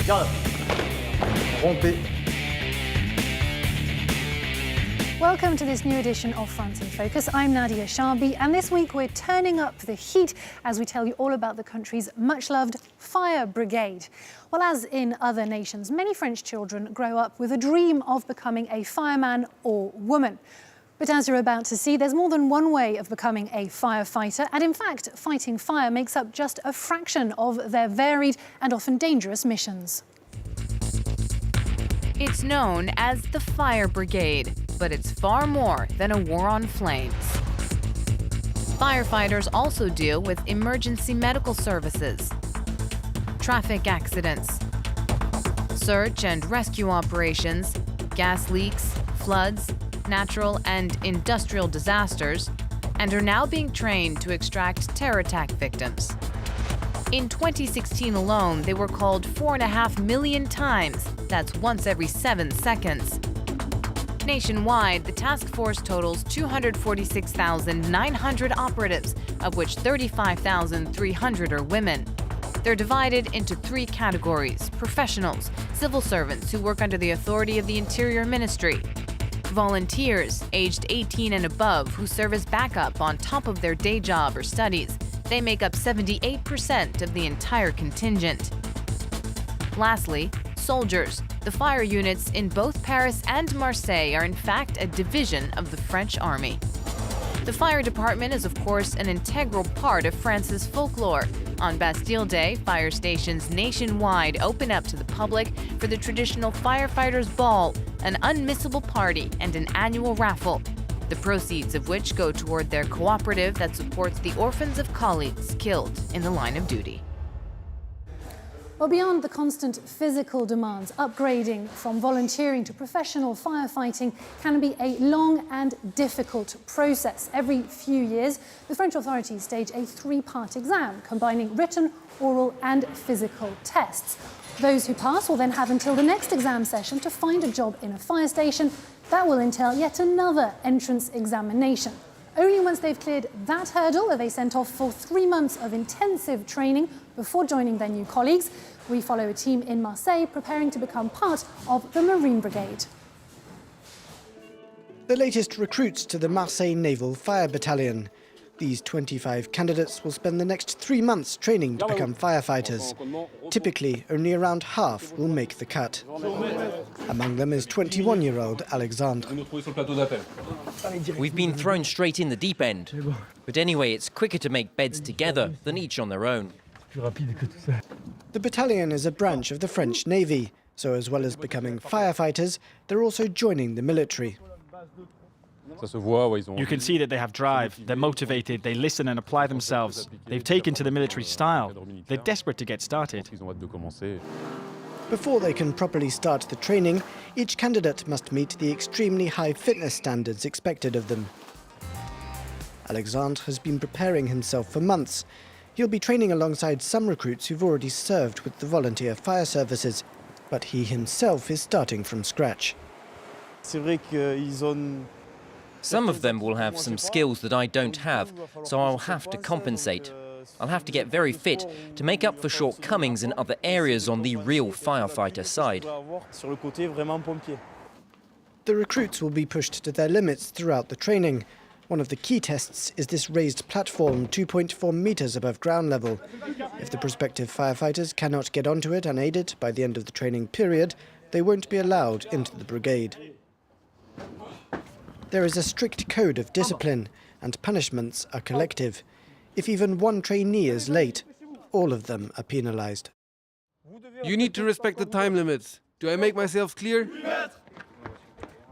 Garde. Rompez. Welcome to this new edition of France in Focus. I'm Nadia Sharbi, and this week we're turning up the heat as we tell you all about the country's much-loved fire brigade. Well, as in other nations, many French children grow up with a dream of becoming a fireman or woman. But as you're about to see, there's more than one way of becoming a firefighter, and in fact, fighting fire makes up just a fraction of their varied and often dangerous missions. It's known as the Fire Brigade, but it's far more than a war on flames. Firefighters also deal with emergency medical services, traffic accidents, search and rescue operations, gas leaks, floods, natural and industrial disasters, and are now being trained to extract terror attack victims. In 2016 alone, they were called 4.5 million times. That's once every 7 seconds. Nationwide, the task force totals 246,900 operatives, of which 35,300 are women. They're divided into 3 categories: professionals, civil servants who work under the authority of the Interior Ministry, volunteers, aged 18 and above, who serve as backup on top of their day job or studies. They make up 78% of the entire contingent. Lastly, soldiers. The fire units in both Paris and Marseille are in fact a division of the French army. The fire department is of course an integral part of France's folklore. On Bastille Day, fire stations nationwide open up to the public for the traditional firefighters' ball, an unmissable party and an annual raffle, the proceeds of which go toward their cooperative that supports the orphans of colleagues killed in the line of duty. Well, beyond the constant physical demands, upgrading from volunteering to professional firefighting can be a long and difficult process. Every few years, the French authorities stage a 3-part exam, combining written, oral and physical tests. Those who pass will then have until the next exam session to find a job in a fire station. That will entail yet another entrance examination. Only once they've cleared that hurdle are they sent off for 3 months of intensive training before joining their new colleagues. We follow a team in Marseille preparing to become part of the Marine Brigade. The latest recruits to the Marseille Naval Fire Battalion. These 25 candidates will spend the next 3 months training to become firefighters. Typically, only around half will make the cut. Among them is 21-year-old Alexandre. We've been thrown straight in the deep end. But anyway, it's quicker to make beds together than each on their own. The battalion is a branch of the French Navy, so as well as becoming firefighters, they're also joining the military. You can see that they have drive, they're motivated, they listen and apply themselves. They've taken to the military style. They're desperate to get started. Before they can properly start the training, each candidate must meet the extremely high fitness standards expected of them. Alexandre has been preparing himself for months. He'll be training alongside some recruits who've already served with the volunteer fire services, but he himself is starting from scratch. Some of them will have some skills that I don't have, so I'll have to compensate. I'll have to get very fit to make up for shortcomings in other areas on the real firefighter side. The recruits will be pushed to their limits throughout the training. One of the key tests is this raised platform 2.4 meters above ground level. If the prospective firefighters cannot get onto it unaided by the end of the training period, they won't be allowed into the brigade. There is a strict code of discipline, and punishments are collective. If even one trainee is late, all of them are penalized. You need to respect the time limits. Do I make myself clear?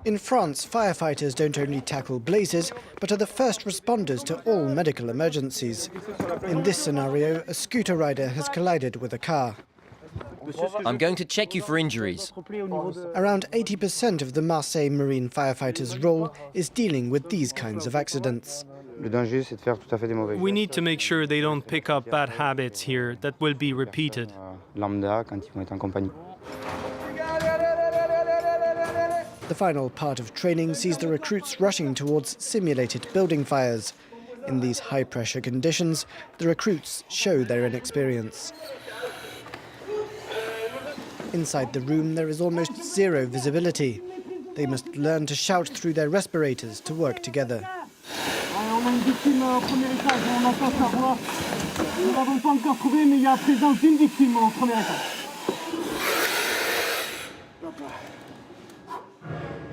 In France, firefighters don't only tackle blazes, but are the first responders to all medical emergencies. In this scenario, a scooter rider has collided with a car. I'm going to check you for injuries. Around 80% of the Marseille Marine firefighters' role is dealing with these kinds of accidents. We need to make sure they don't pick up bad habits here that will be repeated. The final part of training sees the recruits rushing towards simulated building fires. In these high-pressure conditions, the recruits show their inexperience. Inside the room, there is almost zero visibility. They must learn to shout through their respirators to work together.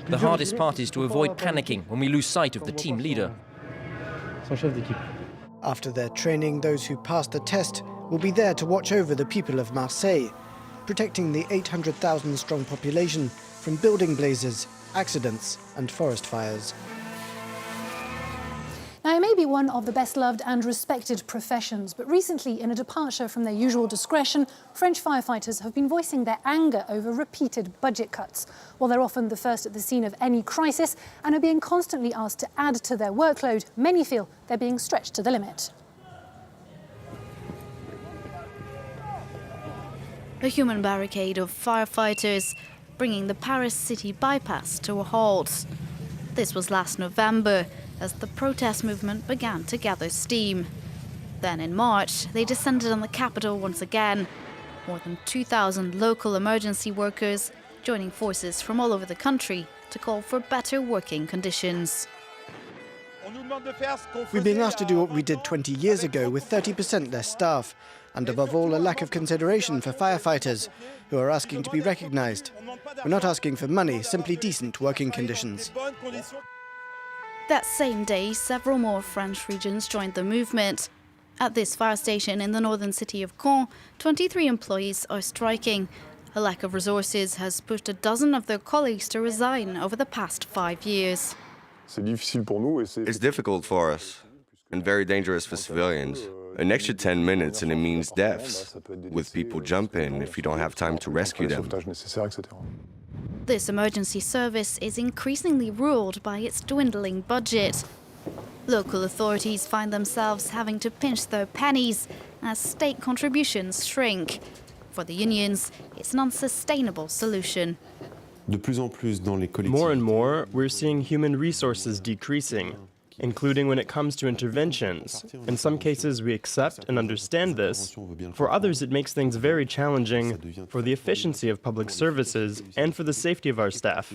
The hardest part is to avoid panicking when we lose sight of the team leader. After their training, those who pass the test will be there to watch over the people of Marseille, protecting the 800,000-strong population from building blazes, accidents and forest fires. Now, it may be one of the best-loved and respected professions, but recently, in a departure from their usual discretion, French firefighters have been voicing their anger over repeated budget cuts. While they're often the first at the scene of any crisis and are being constantly asked to add to their workload, many feel they're being stretched to the limit. A human barricade of firefighters bringing the Paris city bypass to a halt. This was last November, as the protest movement began to gather steam. Then in March, they descended on the capital once again. More than 2,000 local emergency workers joining forces from all over the country to call for better working conditions. We're being asked to do what we did 20 years ago with 30% less staff, and above all, a lack of consideration for firefighters, who are asking to be recognised. We're not asking for money, simply decent working conditions. That same day, several more French regions joined the movement. At this fire station in the northern city of Caen, 23 employees are striking. A lack of resources has pushed a dozen of their colleagues to resign over the past 5 years. It's difficult for us and very dangerous for civilians. An extra 10 minutes and it means deaths, with people jumping if you don't have time to rescue them. This emergency service is increasingly ruled by its dwindling budget. Local authorities find themselves having to pinch their pennies as state contributions shrink. For the unions, it's an unsustainable solution. More and more, we're seeing human resources decreasing, including when it comes to interventions. In some cases, we accept and understand this. For others, it makes things very challenging for the efficiency of public services and for the safety of our staff.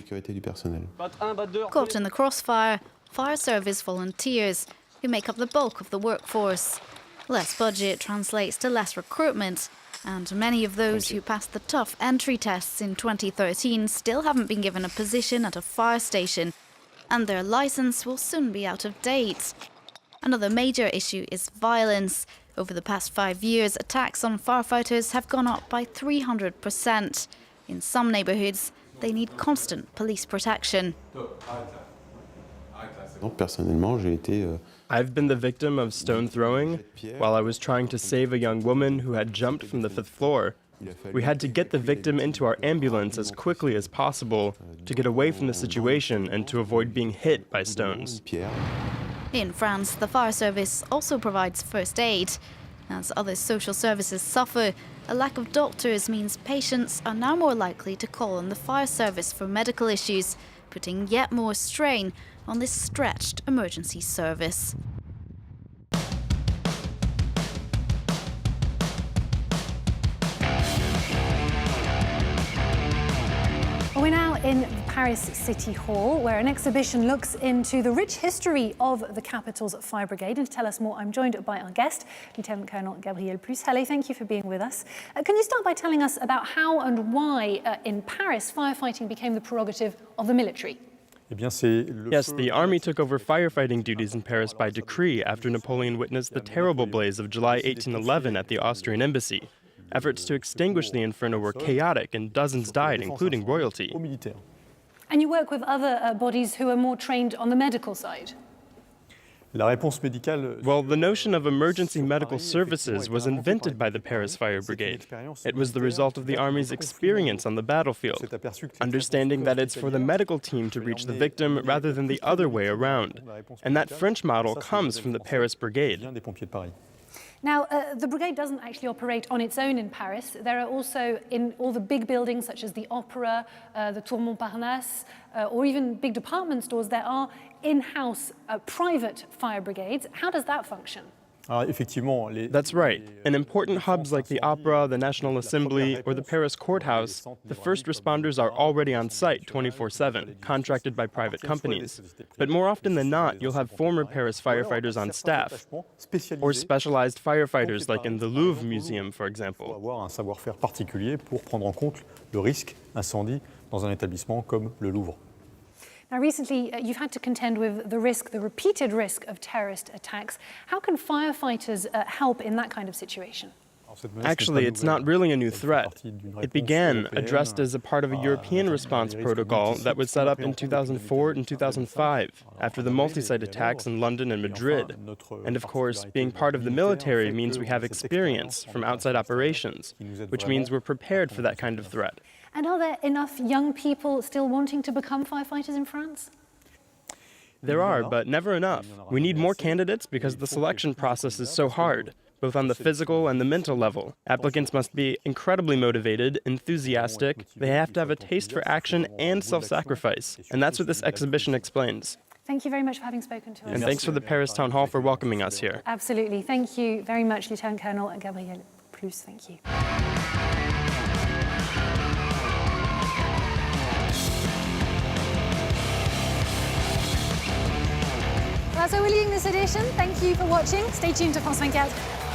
Caught in the crossfire, fire service volunteers, who make up the bulk of the workforce. Less budget translates to less recruitment, and many of those who passed the tough entry tests in 2013 still haven't been given a position at a fire station, and their license will soon be out of date. Another major issue is violence. Over the past 5 years, attacks on firefighters have gone up by 300%. In some neighborhoods, they need constant police protection. I've been the victim of stone throwing while I was trying to save a young woman who had jumped from the 5th floor. We had to get the victim into our ambulance as quickly as possible to get away from the situation and to avoid being hit by stones. In France, the fire service also provides first aid. As other social services suffer, a lack of doctors means patients are now more likely to call on the fire service for medical issues, putting yet more strain on this stretched emergency service. We're now in Paris City Hall, where an exhibition looks into the rich history of the capital's fire brigade. And to tell us more, I'm joined by our guest, Lieutenant Colonel Gabriel Plus. Hello, thank you for being with us. Can you start by telling us about how and why in Paris firefighting became the prerogative of the military? Yes, the army took over firefighting duties in Paris by decree after Napoleon witnessed the terrible blaze of July 1811 at the Austrian embassy. Efforts to extinguish the inferno were chaotic and dozens died, including royalty. And you work with other bodies who are more trained on the medical side? Well, the notion of emergency medical services was invented by the Paris Fire Brigade. It was the result of the Army's experience on the battlefield, understanding that it's for the medical team to reach the victim rather than the other way around. And that French model comes from the Paris Brigade. Now, the brigade doesn't actually operate on its own in Paris. There are also, in all the big buildings such as the Opera, the Tour Montparnasse, or even big department stores, there are in-house private fire brigades. How does that function? That's right. In important hubs like the Opera, the National Assembly, or the Paris courthouse, the first responders are already on site 24/7, contracted by private companies. But more often than not, you'll have former Paris firefighters on staff, or specialized firefighters like in the Louvre Museum, for example. Avoir un savoir-faire particulier pour prendre en compte le risque incendie dans un établissement comme le Louvre. Now, recently, you've had to contend with the repeated risk of terrorist attacks. How can firefighters help in that kind of situation? Actually, it's not really a new threat. It began addressed as a part of a European response protocol that was set up in 2004 and 2005, after the multi-site attacks in London and Madrid. And of course, being part of the military means we have experience from outside operations, which means we're prepared for that kind of threat. And are there enough young people still wanting to become firefighters in France? There are, but never enough. We need more candidates because the selection process is so hard, both on the physical and the mental level. Applicants must be incredibly motivated, enthusiastic, they have to have a taste for action and self-sacrifice. And that's what this exhibition explains. Thank you very much for having spoken to us. And thanks for the Paris Town Hall for welcoming us here. Absolutely. Thank you very much, Lieutenant Colonel Gabriel Plus. Thank you. That's all we're leaving this edition. Thank you for watching. Stay tuned to France 24.